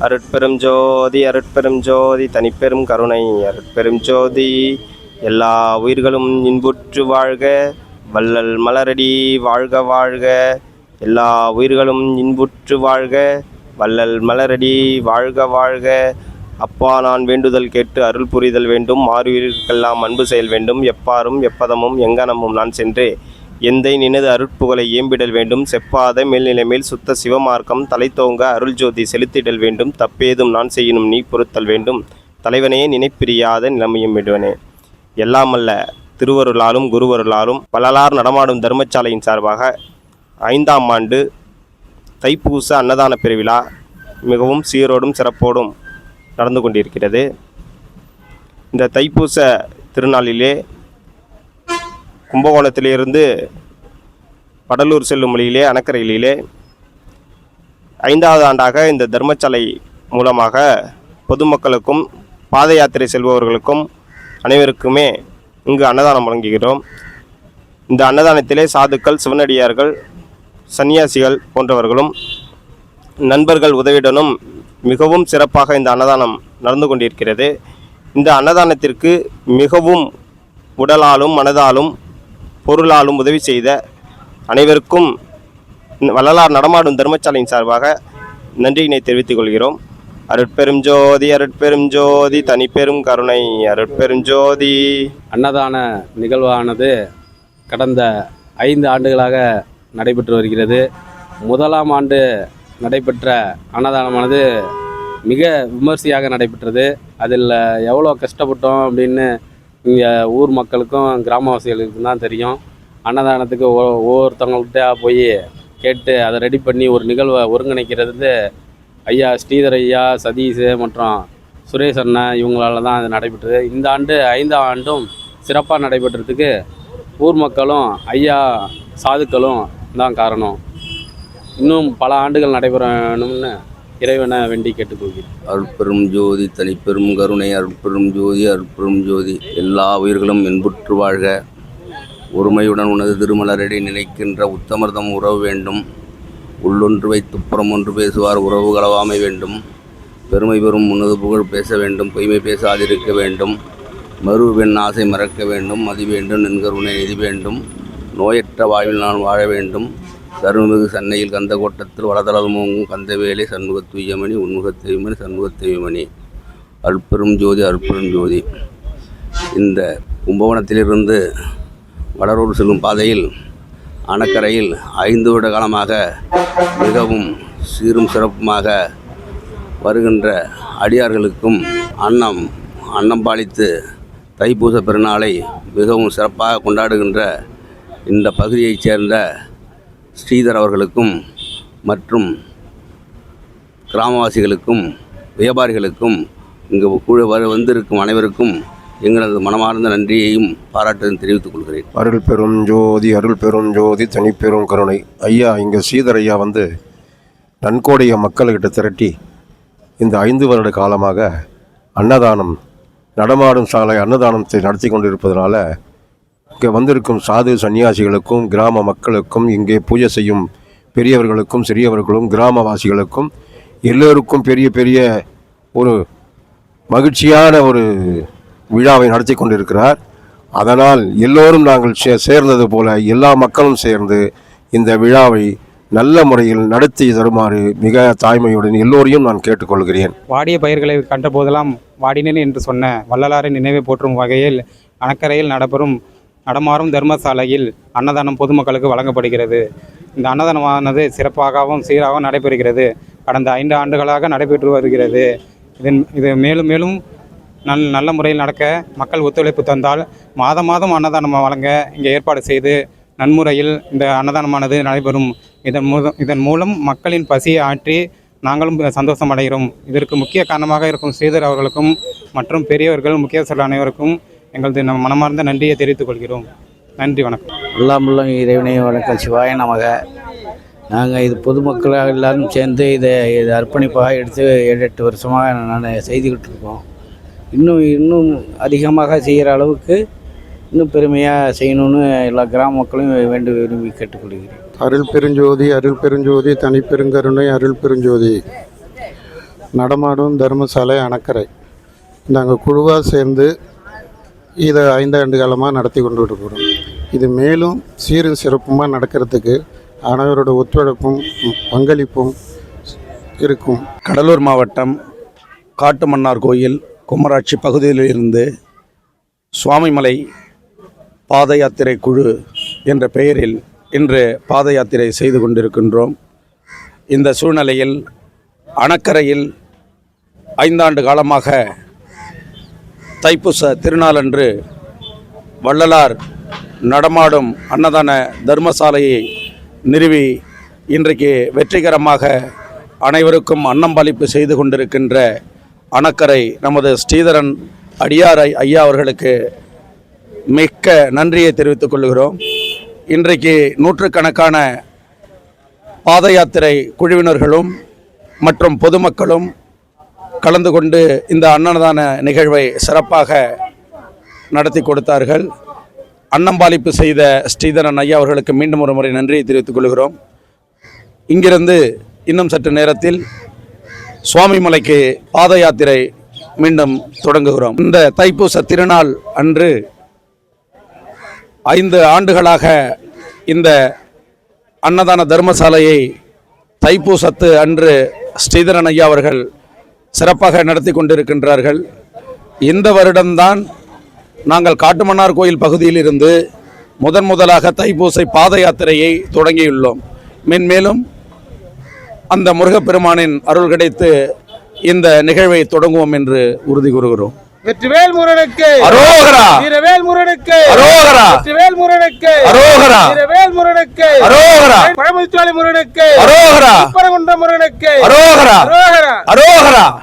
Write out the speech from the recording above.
அருட்பெரும் ஜோதி அருட்பெரும் ஜோதி தனிப்பெரும் கருணை அருட்பெரும் ஜோதி. எல்லா உயிர்களும் இன்புற்று வாழ்க, வள்ளல் மலரடி வாழ்க வாழ்க. எல்லா உயிர்களும் இன்புற்று வாழ்க, வள்ளல் மலரடி வாழ்க வாழ்க. அப்பா, நான் வேண்டுதல் கேட்டு அருள் புரிதல் வேண்டும். மாறுயிர்களுக்கெல்லாம் அன்பு செயல் வேண்டும். எப்பாரும் எப்பதமும் எங்கனமும் நான் சென்று எந்தை நினது அருட்புகழை ஏம்பிடல் வேண்டும். செப்பாத மேல்நிலை மேல் சுத்த சிவமார்க்கம் தலைத்தோங்க அருள் ஜோதி செலுத்திடல் வேண்டும். தப்பேதும் நான் செய்யணும் நீ பொறுத்தல் வேண்டும். தலைவனே, நினைப்பிரியாத நிலைமையும் விடுவனே. எல்லாமல்ல திருவருளாலும் குருவருளாலும் வள்ளலார் நடமாடும் தர்மசாலையின் சார்பாக 5ஆம் ஆண்டு தைப்பூச அன்னதான பெருவிழா மிகவும் சீரோடும் சிறப்போடும் நடந்து கொண்டிருக்கிறது. இந்த தைப்பூச திருநாளிலே கும்பகோணத்திலிருந்து வடலூர் செல்லும் வழியிலே அணக்கரையிலே 5வது ஆண்டாக இந்த தர்மசாலை மூலமாக பொதுமக்களுக்கும் பாத யாத்திரை செல்பவர்களுக்கும் அனைவருக்குமே இங்கு அன்னதானம் வழங்குகிறோம். இந்த அன்னதானத்திலே சாதுக்கள், சிவனடியார்கள், சன்னியாசிகள் போன்றவர்களும் நண்பர்கள் உதவியுடனும் மிகவும் சிறப்பாக இந்த அன்னதானம் நடந்து கொண்டிருக்கிறது. இந்த அன்னதானத்திற்கு மிகவும் உடலாலும் மனதாலும் பொருளாலும் உதவி செய்த அனைவருக்கும் வள்ளலார் நடமாடும் தர்மசாலையின் சார்பாக நன்றியினை தெரிவித்துக் கொள்கிறோம். அருட்பெரும் ஜோதி அருட்பெரும் ஜோதி தனிப்பெரும் கருணை அருட்பெரும் ஜோதி. அன்னதான நிகழ்வானது கடந்த 5 ஆண்டுகளாக நடைபெற்று வருகிறது. முதலாம் ஆண்டு நடைபெற்ற அன்னதானமானது மிக விமர்சையாக நடைபெற்றது. அதில் எவ்வளோ கஷ்டப்பட்டோம் அப்படின்னு இங்கே ஊர் மக்களுக்கும் கிராமவாசிகளுக்கும் தான் தெரியும். அன்னதானத்துக்கு ஒவ்வொருத்தவங்கள்ட்ட போய் கேட்டு அதை ரெடி பண்ணி ஒரு நிகழ்வை ஒருங்கிணைக்கிறது ஐயா ஸ்ரீதர் ஐயா, சதீஷ் மற்றும் சுரேஷ் அண்ணா இவங்களால தான் அது நடைபெற்றது. இந்த ஆண்டு 5ஆம் ஆண்டும் சிறப்பாக நடைபெற்றதுக்கு ஊர் மக்களும் ஐயா சாதுக்களும் தான் காரணம். இன்னும் பல ஆண்டுகள் நடைபெறணும்னு இறைவனை வேண்டி கேட்டுக்கொள்கிறேன். அருட்பெரும் ஜோதி தனிப்பெரும் கருணை அருட்பெரும் ஜோதி அருட்பெரும் ஜோதி. எல்லா உயிர்களும் இன்புற்று வாழ்க. ஒருமையுடன் உனது திருமலரடி நினைக்கின்ற உத்தமர்தம் உறவு வேண்டும். உள்ளொன்று வைத்து புறம் ஒன்று பேசுவார் உறவு களவாமை வேண்டும். பெருமை பெறும் உனது புகழ் பேச வேண்டும். பொய்மை பேசாதிருக்க வேண்டும். மறு பெண் ஆசை மறக்க வேண்டும். மதி வேண்டும் நின்கருணை நிதி வேண்டும். நோயற்ற வாழ்வில் நான் வாழ வேண்டும். தருமிகு சென்னையில் கந்த கோட்டத்தில் வளதளமும் கந்தவேலை சண்முகத் துய்யமணி உன்முகத் தெய்வமணி சண்முகத் தெய்வமணி. அருட்பெரும் ஜோதி அருட்பெரும் ஜோதி. இந்த கும்பகோணத்திலிருந்து வடலூர் செல்லும் பாதையில் அணக்கரையில் 5 வருட காலமாக மிகவும் சீரும் சிறப்புமாக வருகின்ற அடியார்களுக்கும் அன்னம் பாலித்து தைப்பூச பெருநாளை மிகவும் சிறப்பாக கொண்டாடுகின்ற இந்த பகுதியைச் சேர்ந்த ஸ்ரீதர் அவர்களுக்கும் மற்றும் கிராமவாசிகளுக்கும் வியாபாரிகளுக்கும் இங்கு வந்திருக்கும் அனைவருக்கும் எங்களது மனமார்ந்த நன்றியையும் பாராட்டையும் தெரிவித்துக் கொள்கிறேன். அருள் பெரும் ஜோதி அருள் பெரும் ஜோதி தனிப்பெரும் கருணை. ஐயா, இங்கே ஸ்ரீதர் ஐயா நன்கோடைய மக்கள்கிட்ட திரட்டி இந்த 5 வருட காலமாக அன்னதானம் நடமாடும் சாலை அன்னதானத்தை நடத்தி கொண்டிருப்பதனால இங்கே வந்திருக்கும் சாது சன்னியாசிகளுக்கும் கிராம மக்களுக்கும் இங்கே பூஜை செய்யும் பெரியவர்களுக்கும் சிறியவர்களும் கிராமவாசிகளுக்கும் எல்லோருக்கும் பெரிய பெரிய ஒரு மகிழ்ச்சியான ஒரு விழாவை நடத்தி கொண்டிருக்கிறார். அதனால் எல்லோரும் நாங்கள் சேர்ந்தது போல எல்லா மக்களும் சேர்ந்து இந்த விழாவை நல்ல முறையில் நடத்தி தருமாறு மிக தாய்மையுடன் எல்லோரையும் நான் கேட்டுக்கொள்கிறேன். வாடிய பயிர்களை கண்ட போதெல்லாம் வாடினேன் என்று சொன்ன வள்ளலாரின் நினைவை போற்றும் வகையில் அணக்கரையில் நடமாறும் தர்மசாலையில் அன்னதானம் பொதுமக்களுக்கு வழங்கப்படுகிறது. இந்த அன்னதானமானது சிறப்பாகவும் சீராகவும் நடைபெறுகிறது. கடந்த 5 ஆண்டுகளாக நடைபெற்று வருகிறது. இது மேலும் மேலும் நல்ல முறையில் நடக்க மக்கள் ஒத்துழைப்பு தந்தால் மாதம் அன்னதானம் வழங்க இங்கே ஏற்பாடு செய்து நன்முறையில் இந்த அன்னதானமானது நடைபெறும். இதன் மூலம் மக்களின் பசியை ஆற்றி நாங்களும் சந்தோஷம் அடைகிறோம். இதற்கு முக்கிய காரணமாக இருக்கும் ஸ்ரீதர் அவர்களுக்கும் மற்றும் பெரியவர்கள் முக்கியஸ்தர்கள் அனைவருக்கும் எங்களது மனமார்ந்த நன்றியை தெரிவித்துக் கொள்கிறோம். நன்றி, வணக்கம். எல்லாம் உள்ள இறைவனை வணக்கம். சிவாய நமக. நாங்கள் இது பொதுமக்களாக எல்லாரும் சேர்ந்து இதை அர்ப்பணிப்பாக எடுத்து 7-8 வருஷமாக நான் செய்துக்கிட்டு இருக்கோம். இன்னும் அதிகமாக செய்கிற அளவுக்கு இன்னும் பெருமையாக செய்யணும்னு எல்லா கிராம மக்களும் விரும்பி கேட்டுக்கொள்கிறேன். அருள் பெருஞ்சோதி அருள் பெருஞ்சோதி தனிப்பெருங்கருணை அருள் பெருஞ்சோதி. நடமாடும் தர்மசாலை அணக்கரை நாங்கள் குழுவாக சேர்ந்து இதை 5 ஆண்டு காலமாக நடத்தி கொண்டு இருக்கிறோம். இது மேலும் சீரும் சிறப்புமாக நடக்கிறதுக்கு அனைவரோட ஒத்துழைப்பும் பங்களிப்பும் இருக்கும். கடலூர் மாவட்டம் காட்டுமன்னார் கோயில் குமராட்சி பகுதியிலிருந்து சுவாமிமலை பாத யாத்திரை குழு என்ற பெயரில் இன்று பாத யாத்திரை செய்து கொண்டிருக்கின்றோம். இந்த சூழ்நிலையில் அணக்கரையில் 5 ஆண்டு காலமாக தைப்பூச திருநாளன்று வள்ளலார் நடமாடும் அன்னதான தர்மசாலையை நிறுவி இன்றைக்கு வெற்றிகரமாக அனைவருக்கும் அன்னம்பாளிப்பு செய்து கொண்டிருக்கின்ற அணக்கரை நமது ஸ்ரீதரன் அடியார் ஐயா அவர்களுக்கு மிக்க நன்றியை தெரிவித்துக் கொள்கிறோம். இன்றைக்கு நூற்றுக்கணக்கான பாத யாத்திரை குழுவினர்களும் மற்றும் பொதுமக்களும் கலந்து கொண்டு இந்த அன்னதான நிகழ்வை சிறப்பாக நடத்தி கொடுத்தார்கள். அன்னம்பாளிப்பு செய்த ஸ்ரீதரன் ஐயா அவர்களுக்கு மீண்டும் ஒரு முறை நன்றியை தெரிவித்துக் கொள்கிறோம். இங்கிருந்து இன்னும் சற்று நேரத்தில் சுவாமிமலைக்கு பாத யாத்திரை மீண்டும் தொடங்குகிறோம். இந்த தைப்பூச திருநாள் அன்று 5 ஆண்டுகளாக இந்த அன்னதான தர்மசாலையை தைப்பூசத்து அன்று ஸ்ரீதரன் ஐயா அவர்கள் சிறப்பாக நடத்தி கொண்டிருக்கின்றார்கள். இந்த வருடம்தான் நாங்கள் காட்டுமன்னார் கோயில் பகுதியிலிருந்து முதலாக தைப்பூசை பாத யாத்திரையை தொடங்கியுள்ளோம். மென்மேலும் அந்த முருகப்பெருமானின் அருள் கிடைத்து இந்த நிகழ்வை தொடங்குவோம் என்று உறுதி கூறுகிறோம். வெற்றிவேல் முருகனுக்கு அரோகரா! வீரவேல் முருகனுக்கு அரோகரா! வெற்றிவேல் முருகனுக்கு அரோகரா! வீரவேல் முருகனுக்கு அரோகரா! பழமுதிர்ச்சோலை முருகனுக்கு அரோகரா! பரகுன்ற முருகனுக்கு அரோகரா! அரோகரா! அரோகரா!